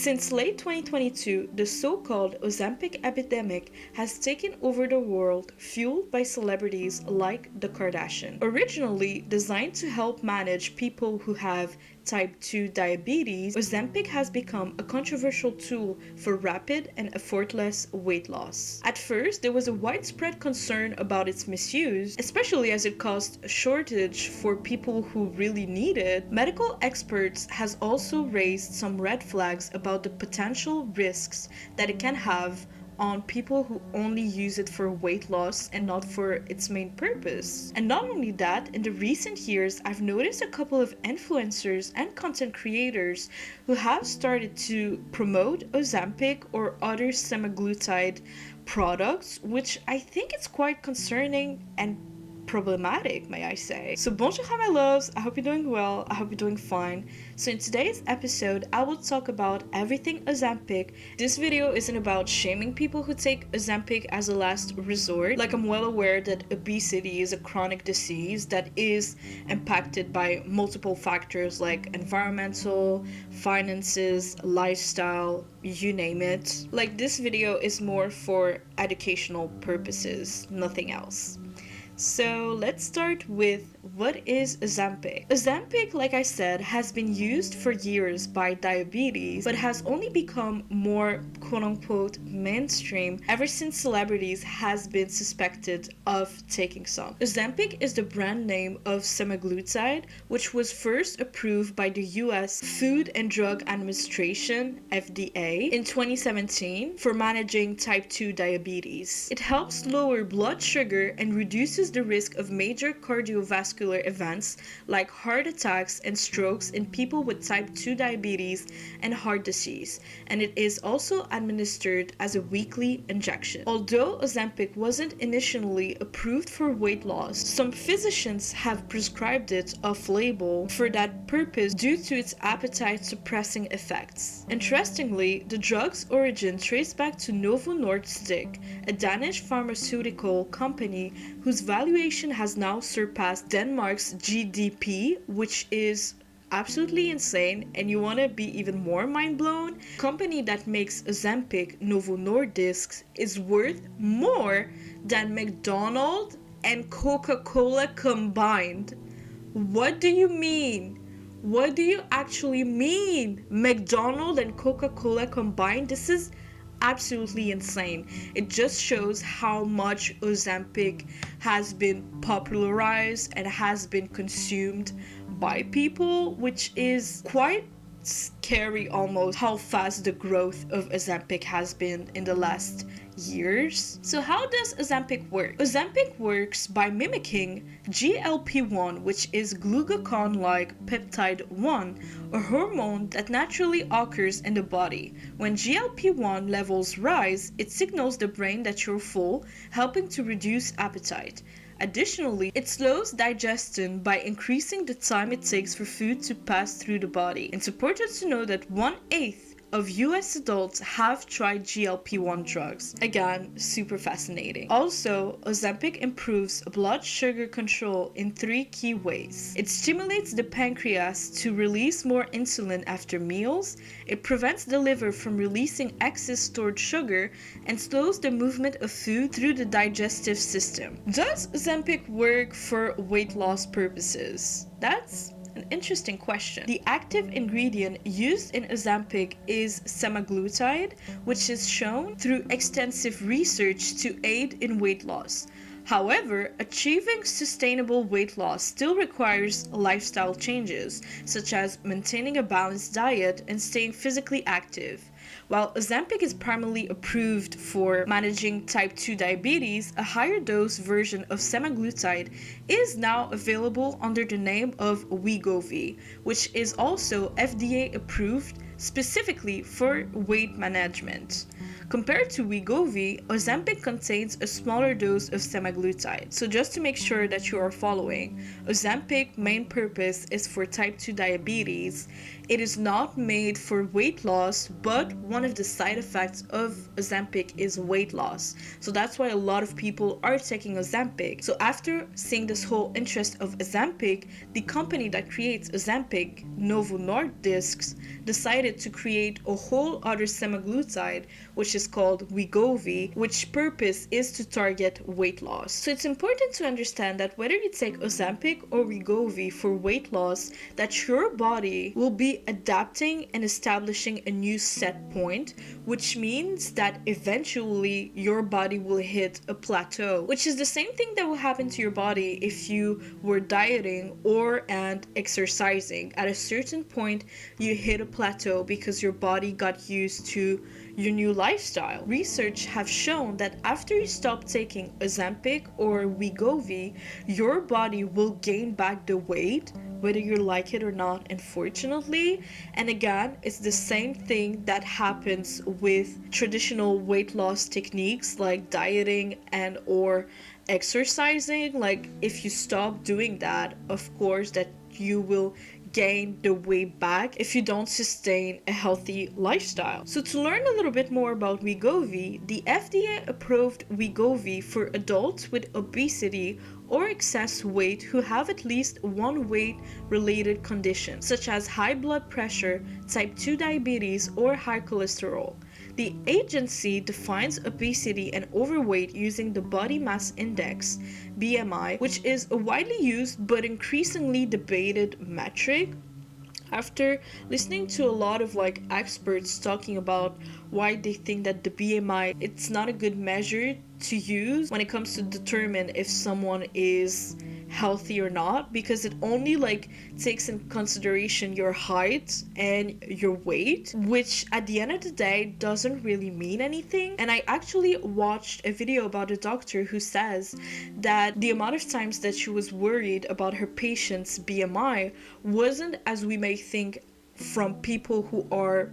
Since late 2022, the so-called Ozempic epidemic has taken over the world, fueled by celebrities like the Kardashians. Originally designed to help manage people who have type 2 diabetes, Ozempic has become a controversial tool for rapid and effortless weight loss. At first, there was a widespread concern about its misuse, especially as it caused a shortage for people who really need it. Medical experts has also raised some red flags about the potential risks that it can have on people who only use it for weight loss and not for its main purpose. And not only that, in the recent years, I've noticed a couple of influencers and content creators who have started to promote Ozempic or other semaglutide products, which I think is quite concerning and problematic, may I say. So bonjour my loves, I hope you're doing well, I hope you're doing fine. So in today's episode, I will talk about everything Ozempic. This video isn't about shaming people who take Ozempic as a last resort. Like, I'm well aware that obesity is a chronic disease that is impacted by multiple factors like environmental, finances, lifestyle, you name it. Like, this video is more for educational purposes, nothing else. So let's start with what is Ozempic. Ozempic, like I said, has been used for years by diabetes, but has only become more quote-unquote mainstream ever since celebrities has been suspected of taking some. Ozempic is the brand name of semaglutide, which was first approved by the US Food and Drug Administration, FDA, in 2017 for managing type 2 diabetes. It helps lower blood sugar and reduces the risk of major cardiovascular events like heart attacks and strokes in people with type 2 diabetes and heart disease, and it is also administered as a weekly injection. Although Ozempic wasn't initially approved for weight loss, some physicians have prescribed it off-label for that purpose due to its appetite-suppressing effects. Interestingly, the drug's origin traced back to Novo Nordisk, a Danish pharmaceutical company whose valuation has now surpassed Denmark's GDP, which is absolutely insane. And you want to be even more mind blown? The company that makes Ozempic, Novo Nordisk, is worth more than McDonald's and Coca-Cola combined. What do you mean? What do you actually mean? McDonald's and Coca-Cola combined? This is absolutely insane. It just shows how much Ozempic has been popularized and has been consumed by people, which is quite scary almost how fast the growth of Ozempic has been in the last years. So how does Ozempic work? Ozempic works by mimicking GLP-1, which is glucagon-like peptide 1, a hormone that naturally occurs in the body. When GLP-1 levels rise, it signals the brain that you're full, helping to reduce appetite. Additionally, it slows digestion by increasing the time it takes for food to pass through the body. It's important to know that 1/8 of US adults have tried GLP-1 drugs. Again, super fascinating. Also, Ozempic improves blood sugar control in 3 key ways. It stimulates the pancreas to release more insulin after meals, it prevents the liver from releasing excess stored sugar, and slows the movement of food through the digestive system. Does Ozempic work for weight loss purposes? That's an interesting question. The active ingredient used in Ozempic is semaglutide, which is shown through extensive research to aid in weight loss. However, achieving sustainable weight loss still requires lifestyle changes, such as maintaining a balanced diet and staying physically active. While Ozempic is primarily approved for managing type 2 diabetes, a higher dose version of semaglutide is now available under the name of Wegovy, which is also FDA approved specifically for weight management. Compared to Wegovy, Ozempic contains a smaller dose of semaglutide. So just to make sure that you are following, Ozempic's main purpose is for type 2 diabetes. It is not made for weight loss, but one of the side effects of Ozempic is weight loss. So that's why a lot of people are taking Ozempic. So after seeing this whole interest of Ozempic, the company that creates Ozempic, Novo Nordisk, decided to create a whole other semaglutide, which is called Wegovy, which purpose is to target weight loss. So it's important to understand that whether you take Ozempic or Wegovy for weight loss, that your body will be adapting and establishing a new set point, which means that eventually your body will hit a plateau, which is the same thing that will happen to your body if you were dieting or and exercising. At a certain point, you hit a plateau because your body got used to your new lifestyle. Research have shown that after you stop taking Ozempic or Wegovy, your body will gain back the weight, whether you like it or not, unfortunately. And again, it's the same thing that happens with traditional weight loss techniques like dieting and or exercising. Like if you stop doing that, of course that you will gain the weight back if you don't sustain a healthy lifestyle. So to learn a little bit more about Wegovy, the FDA approved Wegovy for adults with obesity or excess weight who have at least one weight-related condition, such as high blood pressure, type 2 diabetes, or high cholesterol. The agency defines obesity and overweight using the body mass index, BMI, which is a widely used but increasingly debated metric. After listening to a lot of experts talking about why they think that the BMI it's not a good measure to use when it comes to determine if someone is healthy or not, because it only takes in consideration your height and your weight, which at the end of the day doesn't really mean anything. And I actually watched a video about a doctor who says that the amount of times that she was worried about her patient's BMI wasn't as we may think from people who are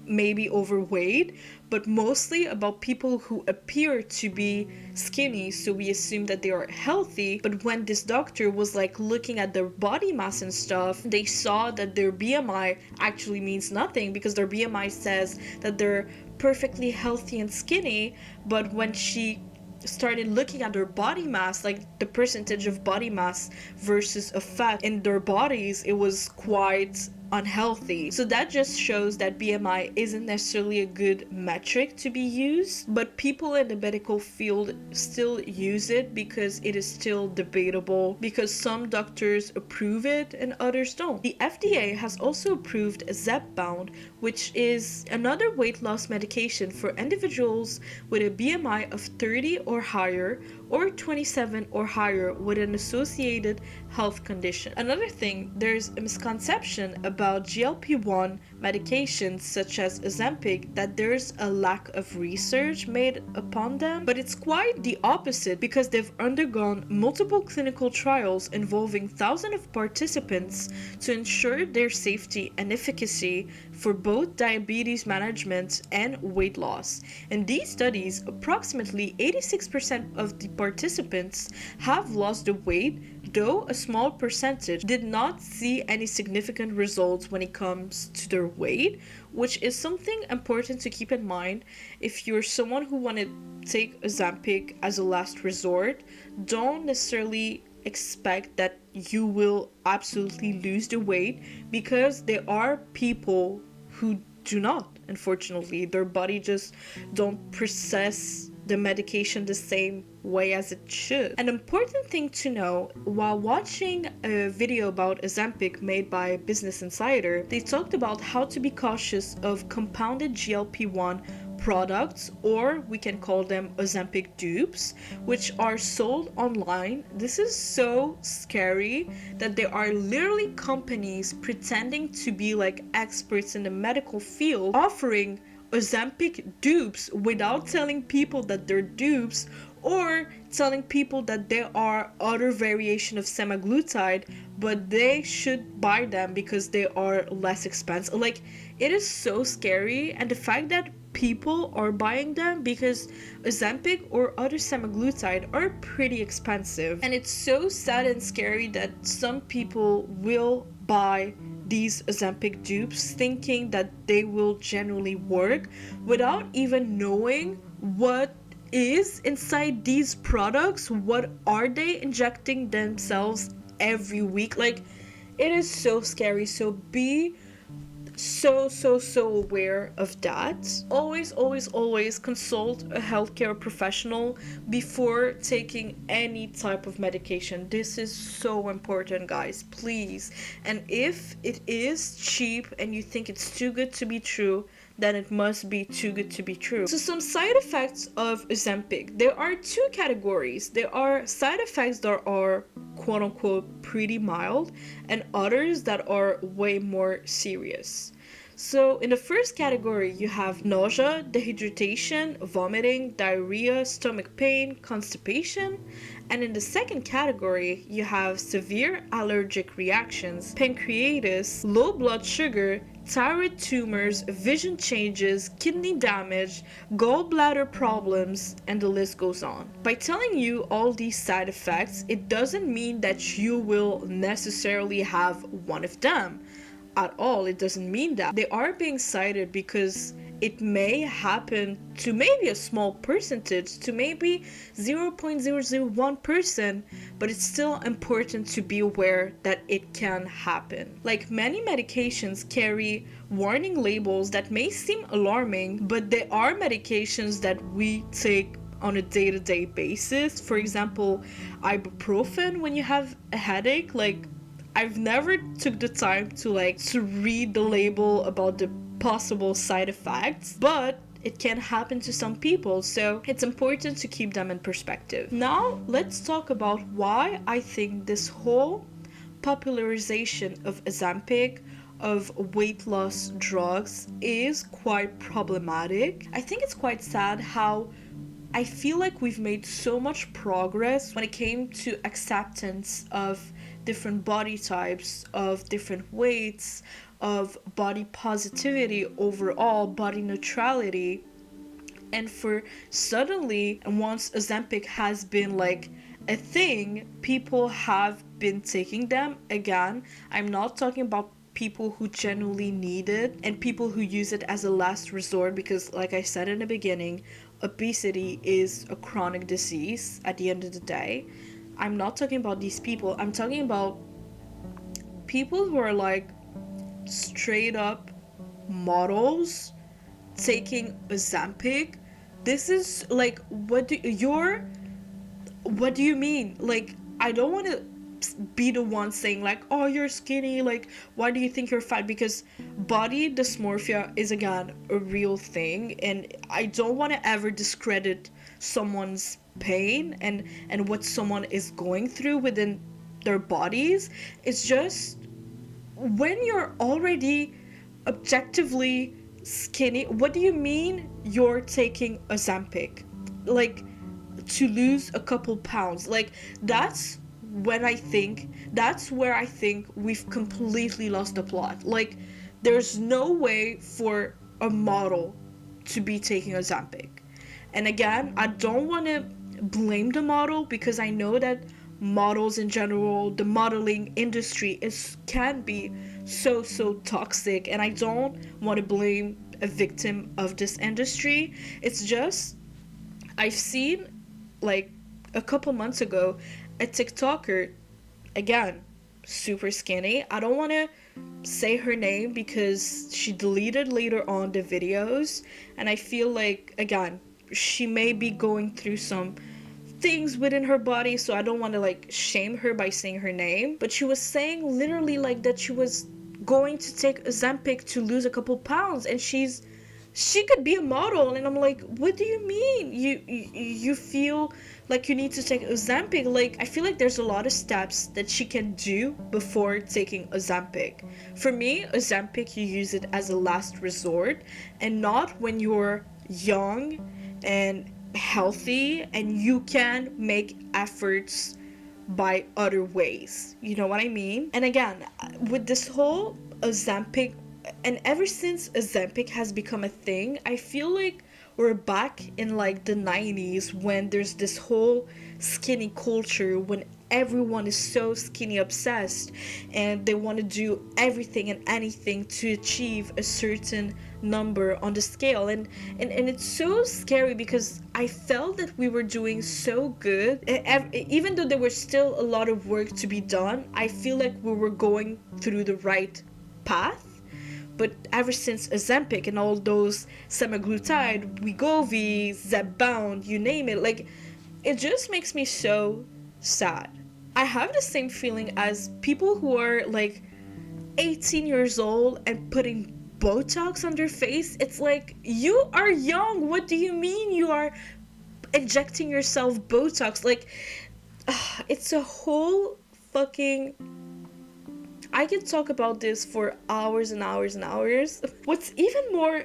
maybe overweight, but mostly about people who appear to be skinny, so we assume that they are healthy. But when this doctor was looking at their body mass and stuff, they saw that their BMI actually means nothing, because their BMI says that they're perfectly healthy and skinny. But when she started looking at their body mass, the percentage of body mass versus a fat in their bodies, it was quite unhealthy. So that just shows that BMI isn't necessarily a good metric to be used, but people in the medical field still use it because it is still debatable, because some doctors approve it and others don't. The FDA has also approved Zepbound, which is another weight loss medication for individuals with a BMI of 30 or higher, or 27 or higher with an associated health condition. Another thing, there's a misconception about GLP-1 medications such as Ozempic that there's a lack of research made upon them, but it's quite the opposite, because they've undergone multiple clinical trials involving thousands of participants to ensure their safety and efficacy for both diabetes management and weight loss. In these studies, approximately 86% of the participants have lost the weight, though a small percentage did not see any significant results when it comes to their weight, which is something important to keep in mind. If you're someone who want to take Ozempic as a last resort, don't necessarily expect that you will absolutely lose the weight, because there are people who do not. Unfortunately, their body just don't process the medication the same way as it should. An important thing to know, while watching a video about Ozempic made by Business Insider, they talked about how to be cautious of compounded GLP-1 products, or we can call them Ozempic dupes, which are sold online. This is so scary that there are literally companies pretending to be experts in the medical field, offering Ozempic dupes without telling people that they're dupes, or telling people that there are other variation of semaglutide, but they should buy them because they are less expensive. It is so scary, and the fact that people are buying them, because Ozempic or other semaglutide are pretty expensive, and it's so sad and scary that some people will buy these Ozempic dupes thinking that they will genuinely work without even knowing what is inside these products. What are they injecting themselves every week? Like, it is so scary. So be so aware of that. Always consult a healthcare professional before taking any type of medication. This is so important, guys, please. And if it is cheap and you think it's too good to be true, then it must be too good to be true. So some side effects of Ozempic. There are two categories. There are side effects that are quote unquote pretty mild, and others that are way more serious. So in the first category, you have nausea, dehydration, vomiting, diarrhea, stomach pain, constipation. And in the second category, you have severe allergic reactions, pancreatitis, low blood sugar, thyroid tumors, vision changes, kidney damage, gallbladder problems, and the list goes on. By telling you all these side effects, it doesn't mean that you will necessarily have one of them. At all, it doesn't mean that. They are being cited because it may happen to maybe a small percentage, to maybe 0.001%, but it's still important to be aware that it can happen. Like, many medications carry warning labels that may seem alarming, but they are medications that we take on a day-to-day basis. For example, ibuprofen when you have a headache. Like, I've never took the time to read the label about the possible side effects, but it can happen to some people, so it's important to keep them in perspective. Now, let's talk about why I think this whole popularization of Ozempic, of weight loss drugs, is quite problematic. I think it's quite sad how I feel like we've made so much progress when it came to acceptance of different body types, of different weights, of body positivity overall, body neutrality. And for suddenly, once Ozempic has been like a thing, people have been taking them. Again, I'm not talking about people who genuinely need it and people who use it as a last resort, because like I said in the beginning, obesity is a chronic disease at the end of the day. I'm not talking about these people. I'm talking about people who are like straight up models taking Ozempic. This is like, what do you mean? Like, I don't want to be the one saying like, oh, you're skinny, like, why do you think you're fat? Because body dysmorphia is, again, a real thing, and I don't want to ever discredit someone's pain and what someone is going through within their bodies. It's just, when you're already objectively skinny, what do you mean you're taking Ozempic? Like, to lose a couple pounds? Like, that's where I think we've completely lost the plot. Like, there's no way for a model to be taking Ozempic. And again, I don't want to blame the model, because I know that models in general, the modeling industry can be so toxic, and I don't want to blame a victim of this industry. It's just, I've seen, like, a couple months ago, a TikToker, again, super skinny. I don't want to say her name because she deleted later on the videos, and I feel like, again, she may be going through some things within her body, so I don't want to like shame her by saying her name, but she was saying literally like that she was going to take Ozempic to lose a couple pounds, and she could be a model. And I'm like, what do you mean you feel like you need to take Ozempic? Like, I feel like there's a lot of steps that she can do before taking Ozempic. For me, Ozempic, you use it as a last resort, and not when you're young and healthy and you can make efforts by other ways. You know what I mean? And again, with this whole Ozempic, and ever since Ozempic has become a thing, I feel like we're back in like the 90s, when there's this whole skinny culture, when everyone is so skinny obsessed, and they want to do everything and anything to achieve a certain number on the scale. And it's so scary because I felt that we were doing so good. Even though there was still a lot of work to be done, I feel like we were going through the right path. But ever since Ozempic and all those semaglutide, Wegovy, Zepbound, you name it, like, it just makes me so sad. I have the same feeling as people who are like 18 years old and putting Botox on their face. It's like, you are young. What do you mean you are injecting yourself Botox? Like, it's a whole fucking... I can talk about this for hours and hours and hours. What's even more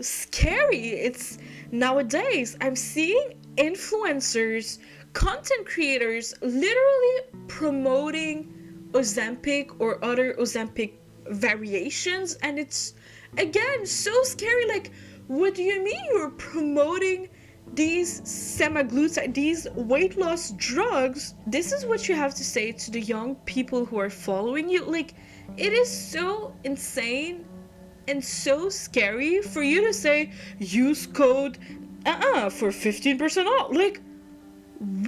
scary, it's nowadays I'm seeing influencers, content creators literally promoting Ozempic or other Ozempic variations, and it's again so scary. Like, what do you mean you're promoting these semaglutide, these weight loss drugs? This is what you have to say to the young people who are following you. Like, it is so insane and so scary for you to say use code for 15% off. Like,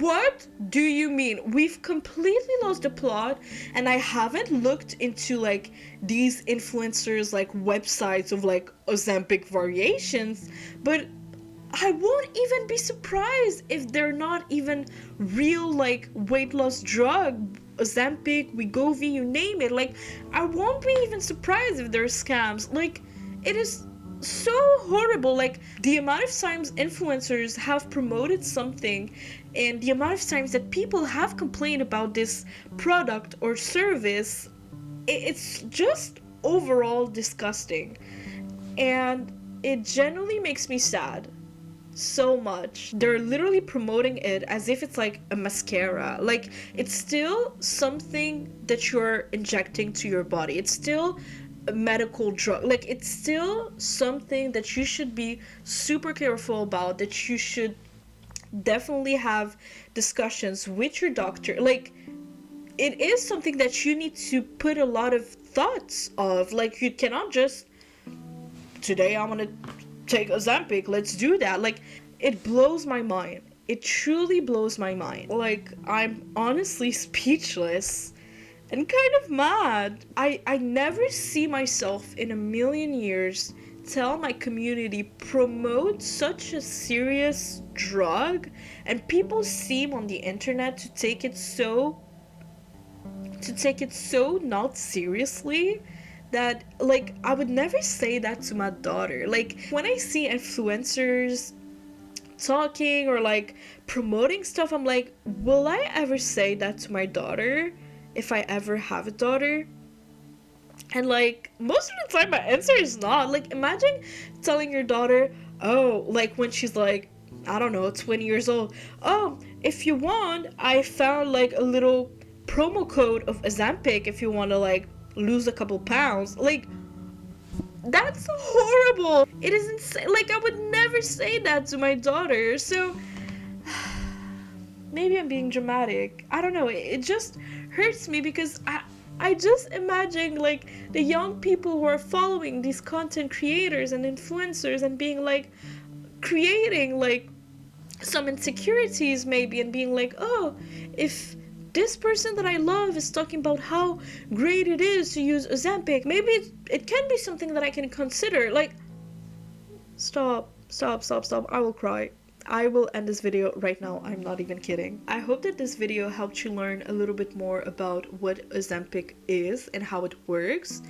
what do you mean? We've completely lost the plot, and I haven't looked into like these influencers like websites of like Ozempic variations, but I won't even be surprised if they're not even real like weight loss drug. Ozempic, Wegovy, you name it. Like, I won't be even surprised if they're scams. Like, it is so horrible. Like, the amount of times influencers have promoted something and the amount of times that people have complained about this product or service, it's just overall disgusting. And it genuinely makes me sad so much. They're literally promoting it as if it's like a mascara. Like, it's still something that you're injecting to your body. It's still a medical drug. Like, it's still something that you should be super careful about, that you should definitely have discussions with your doctor. Like, it is something that you need to put a lot of thoughts of. Like, you cannot just, today I'm gonna take Ozempic, let's do that. Like, it blows my mind. It truly blows my mind. Like, I'm honestly speechless and kind of mad. I never see myself in a million years tell my community promote such a serious drug, and people seem on the internet to take it so not seriously, that like I would never say that to my daughter. Like, when I see influencers talking or like promoting stuff, I'm like, will I ever say that to my daughter if I ever have a daughter? And like, most of the time my answer is not. Like, imagine telling your daughter, oh, like when she's like, I don't know, 20 years old, oh, if you want, I found like a little promo code of Ozempic if you want to like lose a couple pounds. Like, that's horrible. It is insane. Like, I would never say that to my daughter. So maybe I'm being dramatic, I don't know. It just hurts me because I just imagine like the young people who are following these content creators and influencers and being like, creating like some insecurities maybe, and being like, oh, if this person that I love is talking about how great it is to use Ozempic, maybe it can be something that I can consider. Like, stop. I will cry. I will end this video right now. I'm not even kidding. I hope that this video helped you learn a little bit more about what Ozempic is and how it works,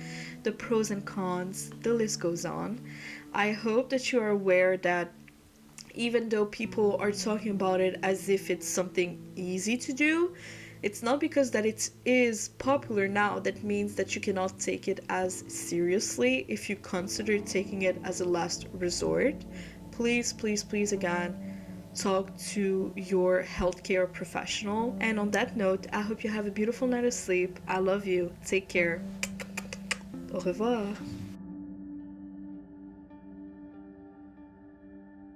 the pros and cons, the list goes on. I hope that you are aware that even though people are talking about it as if it's something easy to do, it's not because that it is popular now that means that you cannot take it as seriously if you consider taking it as a last resort. Please, please, please, again, talk to your healthcare professional. And on that note, I hope you have a beautiful night of sleep. I love you. Take care. Au revoir.